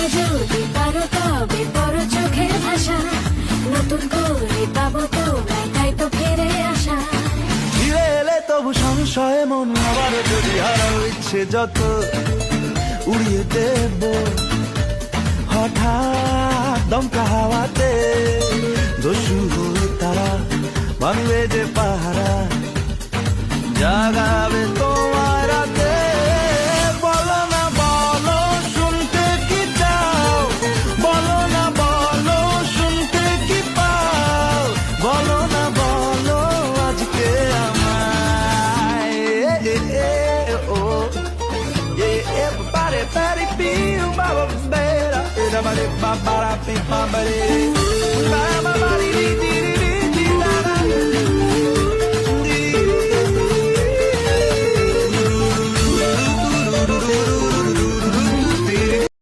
বুঝতে যদি পারো তবে বড় চোখের ভাষা, নতুন করে পাবো তোমায় তাই তো ফিরে আসা। ফিরে এলে তবু সংশয়ে মন আবার যদি হারাও ইচ্ছে যত উড়িয়ে দেব হঠাৎ দমকা হাওয়াতে। দস্যু হয়ে তারা ভাঙবে যে পাহারা, জাগাবে তোমার রাতে। বলো না বলো শুনতে কি চাও, বলো না বলো শুনতে কি পাও, বলো না বলো আজকে আমায়। Everybody, everybody feel my better. Everybody, everybody, everybody, everybody,